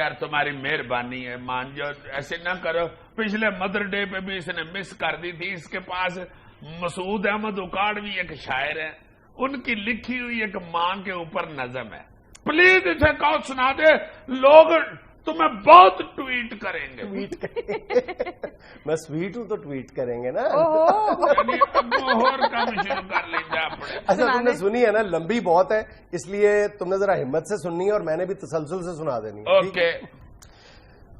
یار تمہاری مہربانی ہے مان جاؤ, ایسے نہ کرو. پچھلے مدر ڈے پہ بھی اس نے مس کر دی تھی. اس کے پاس مسعود احمد اکاڑوی ایک شاعر ہے, ان کی لکھی ہوئی ایک ماں کے اوپر نظم ہے. پلیز اسے کہو سنا دے, لوگ تمہیں بہت ٹویٹ کریں گے. میں سویٹ ہوں تو ٹویٹ کریں گے نا. یعنی اور کام شروع کر لیں گے اپنے. اچھا تم نے سنی ہے نا, لمبی بہت ہے اس لیے تم نے ذرا ہمت سے سننی ہے اور میں نے بھی تسلسل سے سنا دینی ہے. اوکے.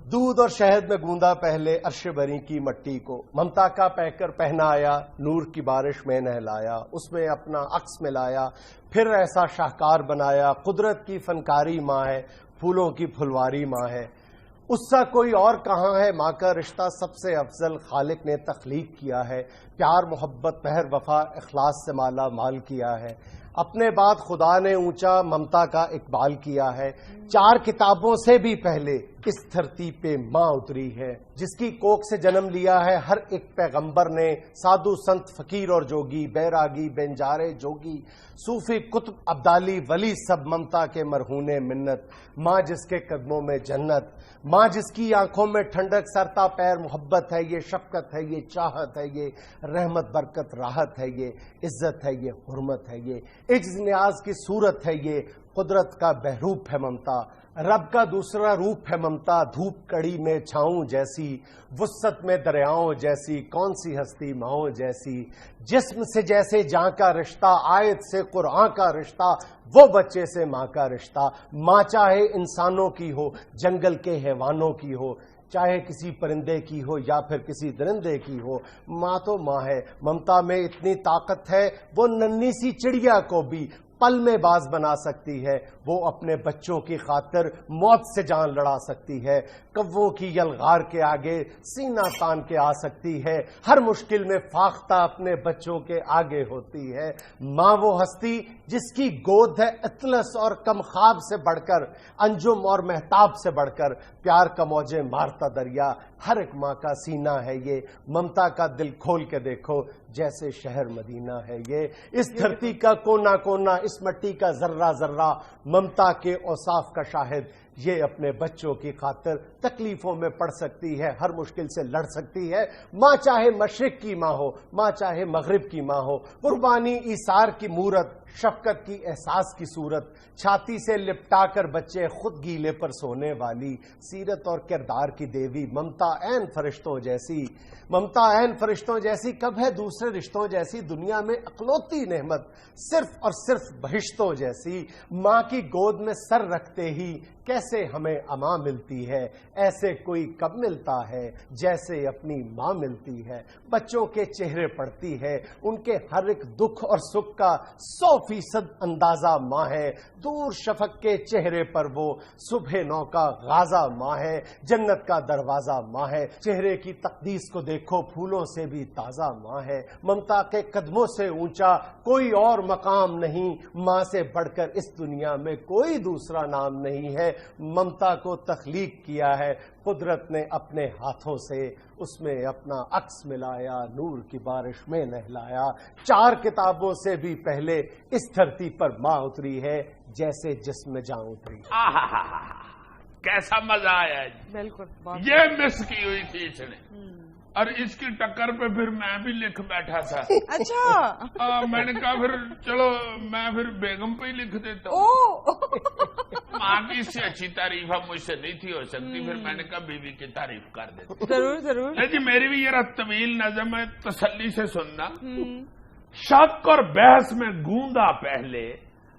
دودھ اور شہد میں گوندا پہلے عرش بری کی مٹی کو, ممتا کا پیکر پہنایا, نور کی بارش میں نہلایا, اس میں اپنا عکس ملایا, پھر ایسا شاہکار بنایا. قدرت کی فنکاری ماں ہے, پھولوں کی پھلواری ماں ہے. اس سا کوئی اور کہاں ہے, ماں کا رشتہ سب سے افضل خالق نے تخلیق کیا ہے. پیار محبت مہر وفا اخلاص سے مالا مال کیا ہے. اپنے بعد خدا نے اونچا ممتا کا اقبال کیا ہے. 4 کتابوں سے بھی پہلے اس دھرتی پہ ماں اتری ہے, جس کی کوکھ سے جنم لیا ہے ہر ایک پیغمبر نے. سادھو سنت فقیر اور جوگی, بیراگی بنجارے جوگی, صوفی قطب ابدالی ولی, سب ممتا کے مرہون منت. ماں جس کے قدموں میں جنت, ماں جس کی آنکھوں میں ٹھنڈک, سرتا پیر محبت ہے, یہ شفقت ہے, یہ چاہت ہے, یہ رحمت برکت راحت ہے, یہ عزت ہے, یہ حرمت ہے, یہ عجز نیاز کی صورت ہے, یہ قدرت کا بحروپ ہے ممتا. رب کا دوسرا روپ ہے ممتا, دھوپ کڑی میں چھاؤں جیسی, وسعت میں دریاؤں جیسی, کون سی ہستی ماؤں جیسی. جسم سے جیسے جاں کا رشتہ, آیت سے قرآن کا رشتہ, وہ بچے سے ماں کا رشتہ. ماں چاہے انسانوں کی ہو, جنگل کے حیوانوں کی ہو, چاہے کسی پرندے کی ہو یا پھر کسی درندے کی ہو, ماں تو ماں ہے. ممتا میں اتنی طاقت ہے, وہ ننھی سی چڑیا کو بھی پل میں باز بنا سکتی ہے. وہ اپنے بچوں کی خاطر موت سے جان لڑا سکتی ہے. کووں کی یلغار کے آگے سینہ تان کے آ سکتی ہے. ہر مشکل میں فاختہ اپنے بچوں کے آگے ہوتی ہے. ماں وہ ہستی جس کی گود ہے اطلس اور کم خواب سے بڑھ کر, انجم اور مہتاب سے بڑھ کر, پیار کا موجے مارتا دریا. ہر ایک ماں کا سینہ ہے یہ, ممتا کا دل کھول کے دیکھو جیسے شہر مدینہ ہے یہ. اس دھرتی کا کونا کونا, اس مٹی کا ذرہ ذرہ, ممتا کے اوصاف کا شاہد. یہ اپنے بچوں کی خاطر تکلیفوں میں پڑ سکتی ہے, ہر مشکل سے لڑ سکتی ہے. ماں چاہے مشرق کی ماں ہو, ماں چاہے مغرب کی ماں ہو, قربانی ایثار کی مورت, شفقت کی احساس کی صورت, چھاتی سے لپٹا کر بچے خود گیلے پر سونے والی, سیرت اور کردار کی دیوی. ممتا عین فرشتوں جیسی, ممتا عین فرشتوں جیسی, کب ہے دوسرے رشتوں جیسی. دنیا میں اکلوتی نعمت صرف اور صرف بہشتوں جیسی. ماں کی گود میں سر رکھتے ہی کیسے ہمیں اما ملتی ہے, ایسے کوئی کب ملتا ہے جیسے اپنی ماں ملتی ہے. بچوں کے چہرے پڑتی ہے, ان کے ہر ایک دکھ اور سکھ کا 100% اندازہ ماں ہے. دور شفق کے چہرے پر وہ صبح نو کا غازہ ماں ہے, جنت کا دروازہ ماں ہے. چہرے کی تقدیس کو دیکھو, پھولوں سے بھی تازہ ماں ہے. ممتا کے قدموں سے اونچا کوئی اور مقام نہیں, ماں سے بڑھ کر اس دنیا میں کوئی دوسرا نام نہیں ہے. ممتا کو تخلیق کیا ہے قدرت نے اپنے ہاتھوں سے, اس میں اپنا عکس ملایا, نور کی بارش میں نہلایا. 4 کتابوں سے بھی پہلے اس دھرتی پر ماں اتری ہے جیسے جسم جاں اتری. کیسا مزہ آیا جی. بالکل یہ مس کی ہوئی تھی اس نے, اور اس کی ٹکر پہ پھر میں بھی لکھ بیٹھا تھا. اچھا میں نے کہا پھر چلو میں پھر بیگم پہ ہی لکھ دیتا ہوں. ماں کی اس سے اچھی تعریف اب مجھ سے نہیں تھی ہو سکتی, پھر میں نے کہا بیوی کی تعریف کر دیتا. ضرور ضرور. لیکن میری بھی یہ طویل نظم ہے, تسلی سے سننا. شک اور بحث میں گوندا پہلے,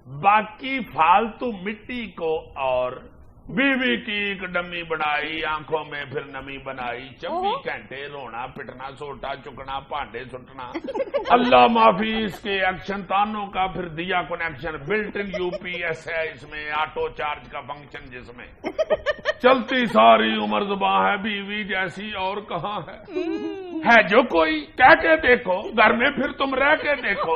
باقی فالتو مٹی کو اور بیوی کی ایک ڈمی بنائی, آنکھوں میں پھر نمی بنائی. 24 گھنٹے رونا پٹنا, سوٹا چکنا, پانڈے سٹنا. اللہ معافی اس کے ایکشن تانوں کا پھر دیا کنیکشن. بلٹ ان UPS ہے اس میں, آٹو چارج کا فنکشن جس میں چلتی ساری عمر زباں ہے, بیوی جیسی اور کہاں ہے. ہے جو کوئی کہہ کے دیکھو گھر میں پھر تم رہ کے دیکھو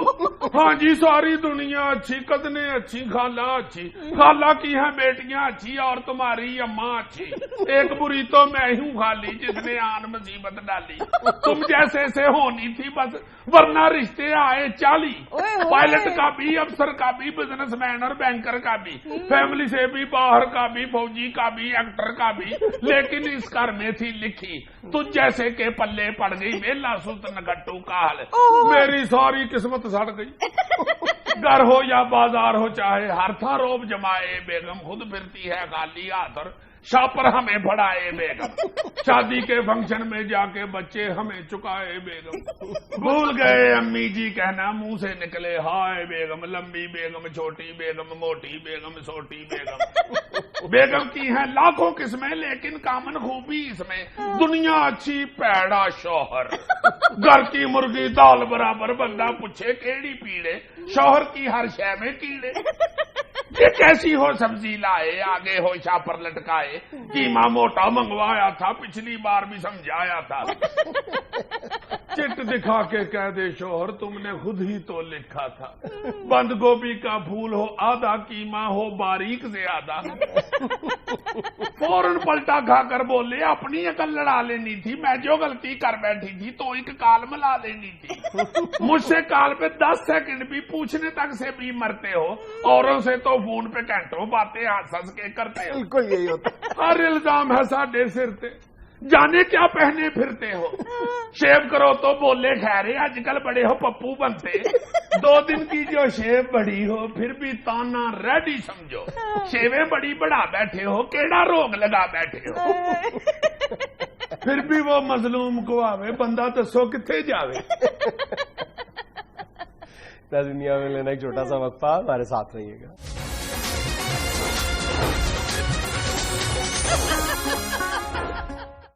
ہاں جی ساری دنیا اچھی قدنے اچھی خالہ اچھی خالہ کی ہیں بیٹیاں اچھی اور تمہاری اماں اچھی ایک بری تو میں ہوں خالی جس نے آن مصیبت ڈالی تم جیسے سے ہونی تھی بس ورنہ رشتے آئے 40 پائلٹ کا بھی افسر کا بھی بزنس مین اور بینکر کا بھی فیملی سے بھی باہر کا بھی فوجی کا بھی ایکٹر کا بھی لیکن اس گھر میں تھی لکھی تجھ جیسے کے پلے پڑ گئی ویلا سلطن گٹو کا حال میری ساری قسمت سڑ گئی گھر ہو یا بازار ہو چاہے ہر تھا روب جمائے بیگم خود پھرتی ہے خالی ہاتھ اور شاپر ہمیں بڑھائے بیگم شادی کے فنکشن میں جا کے بچے ہمیں چکائے بیگم بھول گئے امی جی کہنا منہ سے نکلے ہائے بیگم لمبی بیگم چھوٹی بیگم موٹی بیگم چھوٹی بیگم بیگم کی ہیں لاکھوں قسمیں لیکن کامن خوبی اس میں دنیا اچھی پیڑا شوہر گھر کی مرغی دال برابر بندہ پوچھے کیڑی پیڑے شوہر کی ہر شے میں کیڑے یہ کیسی ہو سبزی لائے آگے ہو شاپر لٹکائے قیمہ موٹا منگوایا تھا پچھلی بار بھی سمجھایا تھا چٹ دکھا کے کہہ دے شوہر تم نے خود ہی تو لکھا تھا بند گوبھی کا پھول ہو آدھا قیمہ ہو باریک زیادہ فوراً پلٹا کھا کر بولے اپنی عقل لڑا لینی تھی میں جو غلطی کر بیٹھی تھی تو ایک کال ملا لینی تھی مجھ سے کال پہ 10 سیکنڈ بھی پوچھنے تک سے بھی مرتے ہو اوروں سے تو فون پہ گھنٹوں باتیں ہنس کے کرتے ہو بالکل یہی ہوتا ہر الزام ہے ساڈے سر تے جانے کیا پہنے پھرتے ہو شیو کرو تو بولے خیرے آج کل بڑے ہو پپو بنتے 2 دن کی جو شیو بڑی ہو پھر بھی تانا ریڈی سمجھو شیویں بڑی بڑھا بیٹھے ہو کیڑا روگ لگا بیٹھے ہو پھر بھی وہ مظلوم کو آوے بندہ دسو کتھے جاوے دنیا میں لینا ایک چھوٹا سا وقفہ ہمارے ساتھ رہیے گا